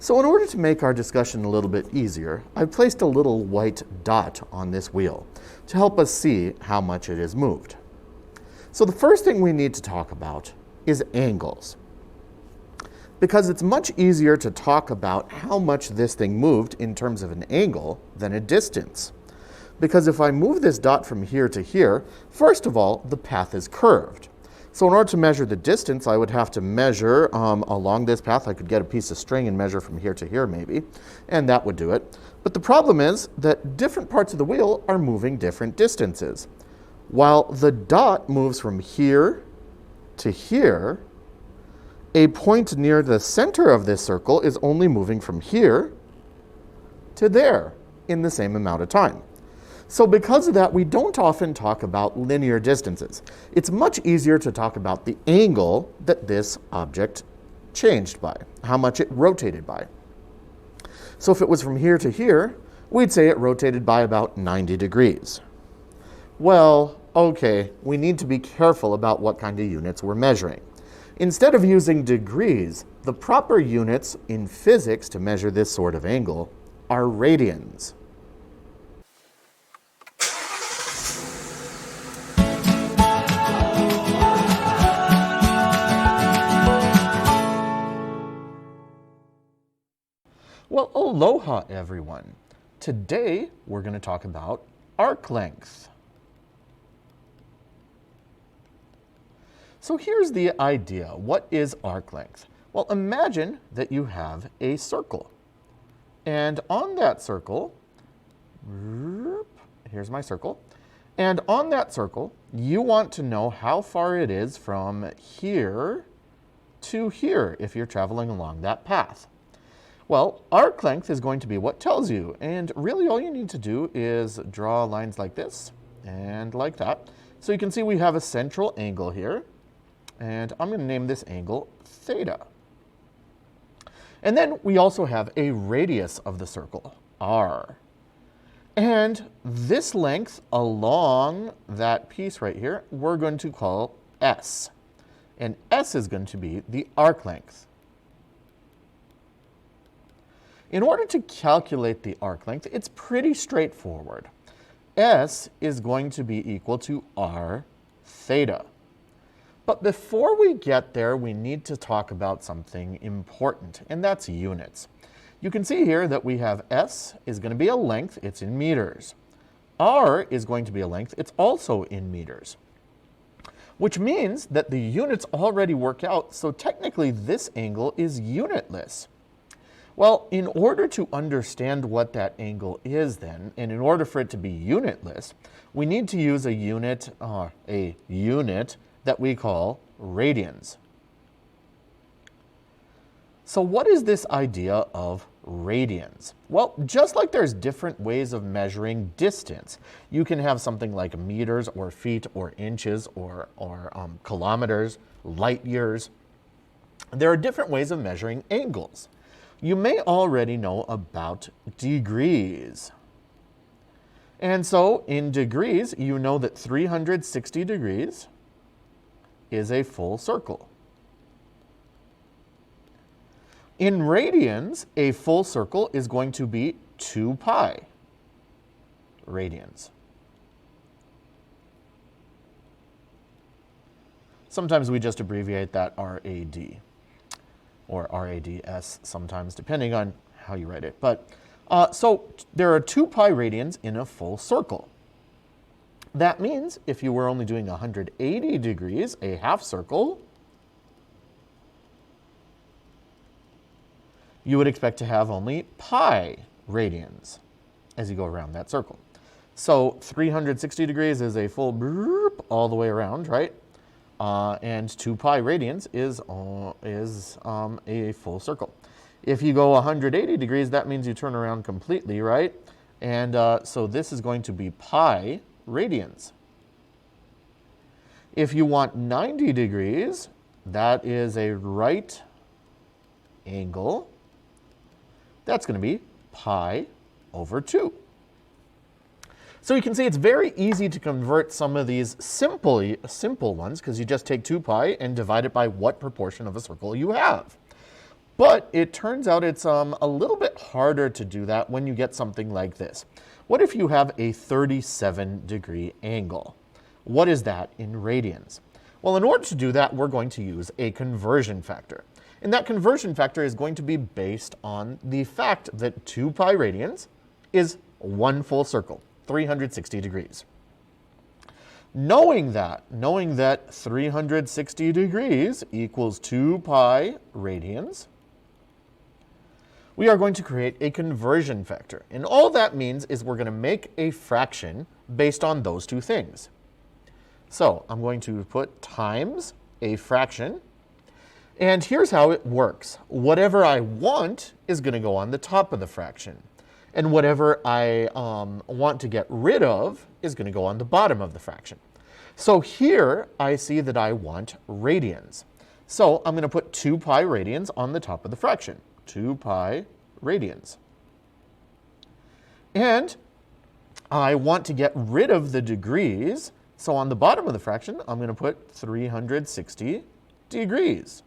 So in order to make our discussion a little bit easier, I've placed a little white dot on this wheel to help us see how much it has moved. So the first thing we need to talk about is angles. Because it's much easier to talk about how much this thing moved in terms of an angle than a distance. Because if I move this dot from here to here, first of all, the path is curved. So in order to measure the distance, I would have to measure along this path. I could get a piece of string and measure from here to here maybe, and that would do it. But the problem is that different parts of the wheel are moving different distances. While the dot moves from here to here, a point near the center of this circle is only moving from here to there in the same amount of time. So because of that, we don't often talk about linear distances. It's much easier to talk about the angle that this object changed by, how much it rotated by. So if it was from here to here, we'd say it rotated by about 90 degrees. Well, okay, we need to be careful about what kind of units we're measuring. Instead of using degrees, the proper units in physics to measure this sort of angle are radians. Well, aloha everyone. Today we're going to talk about arc length. So here's the idea. What is arc length? Well, imagine that you have a circle. And on that circle, here's my circle. And on that circle, you want to know how far it is from here to here if you're traveling along that path. Well, arc length is going to be what tells you, and really all you need to do is draw lines like this and like that. So you can see we have a central angle here, and I'm going to name this angle theta. And then we also have a radius of the circle, r. And this length along that piece right here, we're going to call s. And s is going to be the arc length. In order to calculate the arc length, it's pretty straightforward. S is going to be equal to r theta. But before we get there, we need to talk about something important, and that's units. You can see here that we have S is going to be a length, it's in meters. R is going to be a length, it's also in meters. Which means that the units already work out, so technically this angle is unitless. Well, in order to understand what that angle is then, and in order for it to be unitless, we need to use a unit that we call radians. So what is this idea of radians? Well, just like there's different ways of measuring distance, you can have something like meters or feet or inches or kilometers, light years. There are different ways of measuring angles. You may already know about degrees. And so in degrees, you know that 360 degrees is a full circle. In radians, a full circle is going to be 2 pi radians. Sometimes we just abbreviate that RAD. Or RADS sometimes, depending on how you write it. But so there are 2 pi radians in a full circle. That means if you were only doing 180 degrees, a half circle, you would expect to have only pi radians as you go around that circle. So 360 degrees is a full all the way around, right? And 2 pi radians is a full circle. If you go 180 degrees, that means you turn around completely, right? And so this is going to be pi radians. If you want 90 degrees, that is a right angle. That's going to be pi over 2. So you can see it's very easy to convert some of these simple ones because you just take 2 pi and divide it by what proportion of a circle you have. But it turns out it's a little bit harder to do that when you get something like this. What if you have a 37-degree angle? What is that in radians? Well, in order to do that, we're going to use a conversion factor. And that conversion factor is going to be based on the fact that 2 pi radians is 1 full circle, 360 degrees. Knowing that 360 degrees equals 2 pi radians, we are going to create a conversion factor. And all that means is we're going to make a fraction based on those two things. So I'm going to put times a fraction. And here's how it works. Whatever I want is going to go on the top of the fraction. And whatever I want to get rid of is going to go on the bottom of the fraction. So here I see that I want radians. So I'm going to put 2 pi radians on the top of the fraction. 2 pi radians. And I want to get rid of the degrees. So on the bottom of the fraction, I'm going to put 360 degrees.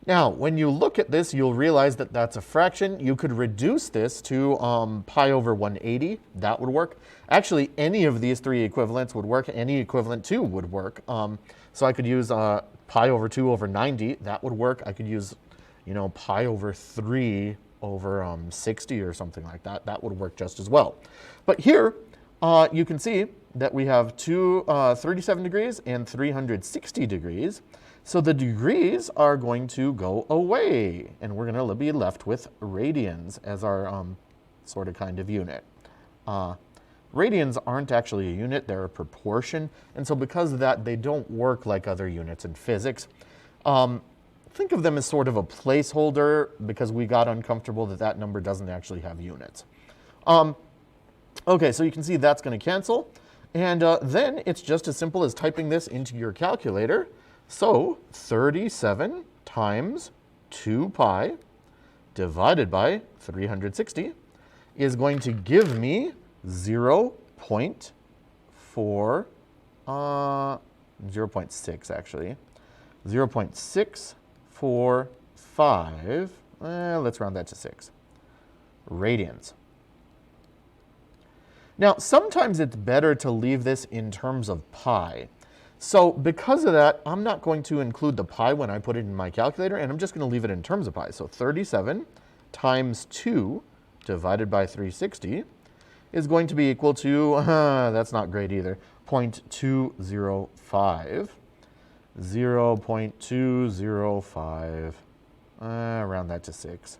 Now, when you look at this, you'll realize that that's a fraction. You could reduce this to pi over 180. That would work. Actually, any of these 3 equivalents would work. Any equivalent 2 would work. So I could use pi over 2 over 90. That would work. I could use, pi over 3 over 60 or something like that. That would work just as well. But here, you can see that we have 37 degrees and 360 degrees. So the degrees are going to go away, and we're going to be left with radians as our sort of kind of unit. Radians aren't actually a unit, they're a proportion, and so because of that, they don't work like other units in physics. Think of them as sort of a placeholder because we got uncomfortable that that number doesn't actually have units. Okay, so you can see that's going to cancel, and then it's just as simple as typing this into your calculator. So 37 times 2 pi divided by 360 is going to give me 0.6 actually. 0.645, let's round that to 6, radians. Now, sometimes it's better to leave this in terms of pi. So because of that, I'm not going to include the pi when I put it in my calculator, and I'm just going to leave it in terms of pi. So 37 times 2 divided by 360 is going to be equal to, that's not great either, 0.205. 0.205, round that to 6,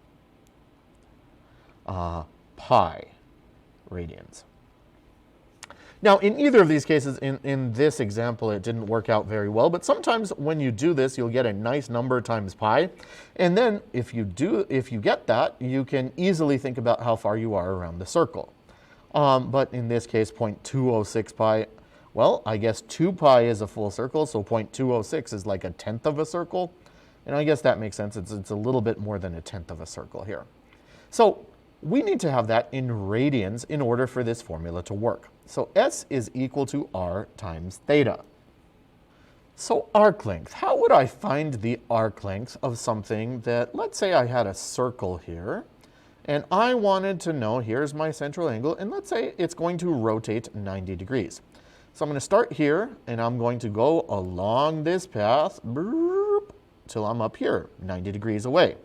pi radians. Now, in either of these cases, in this example, it didn't work out very well, but sometimes when you do this, you'll get a nice number times pi, and then if you get that, you can easily think about how far you are around the circle. But in this case, 0.206 pi, well, I guess 2 pi is a full circle, so 0.206 is like a tenth of a circle, and I guess that makes sense. It's a little bit more than a tenth of a circle here. So we need to have that in radians in order for this formula to work. So S is equal to R times theta. So arc length. How would I find the arc length of something that, let's say I had a circle here, and I wanted to know, here's my central angle, and let's say it's going to rotate 90 degrees. So I'm going to start here, and I'm going to go along this path till I'm up here, 90 degrees away.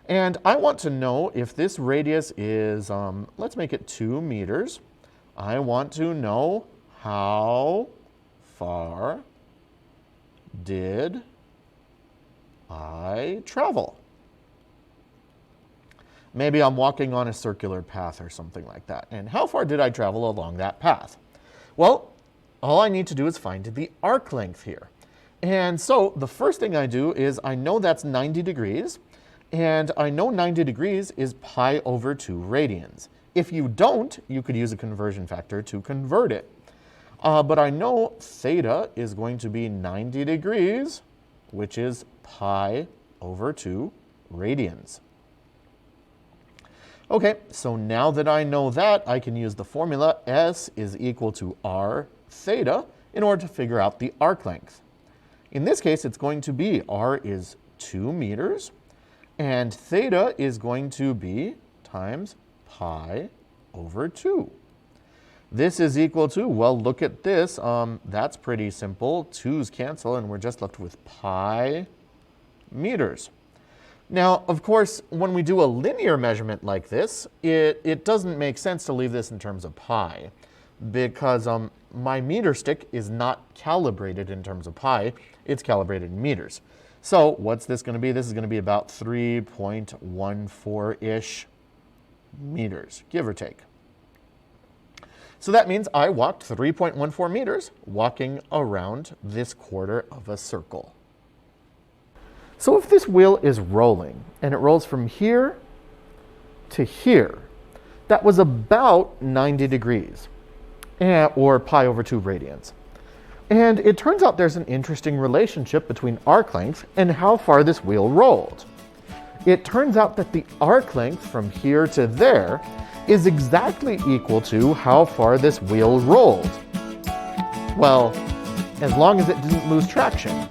And I want to know if this radius is, let's make it 2 meters. I want to know how far did I travel. Maybe I'm walking on a circular path or something like that. And how far did I travel along that path? Well, all I need to do is find the arc length here. And so the first thing I do is I know that's 90 degrees. And I know 90 degrees is pi over 2 radians. If you don't, you could use a conversion factor to convert it. But I know theta is going to be 90 degrees, which is pi over 2 radians. Okay, so now that I know that, I can use the formula S is equal to R theta in order to figure out the arc length. In this case, it's going to be R is 2 meters. And theta is going to be times pi over 2. This is equal to, well, look at this. That's pretty simple. 2's cancel, and we're just left with pi meters. Now, of course, when we do a linear measurement like this, it doesn't make sense to leave this in terms of pi, because my meter stick is not calibrated in terms of pi. It's calibrated in meters. So what's this going to be? This is going to be about 3.14-ish meters, give or take. So that means I walked 3.14 meters walking around this quarter of a circle. So if this wheel is rolling, and it rolls from here to here, that was about 90 degrees, or pi over 2 radians. And it turns out there's an interesting relationship between arc length and how far this wheel rolled. It turns out that the arc length from here to there is exactly equal to how far this wheel rolled. Well, as long as it didn't lose traction.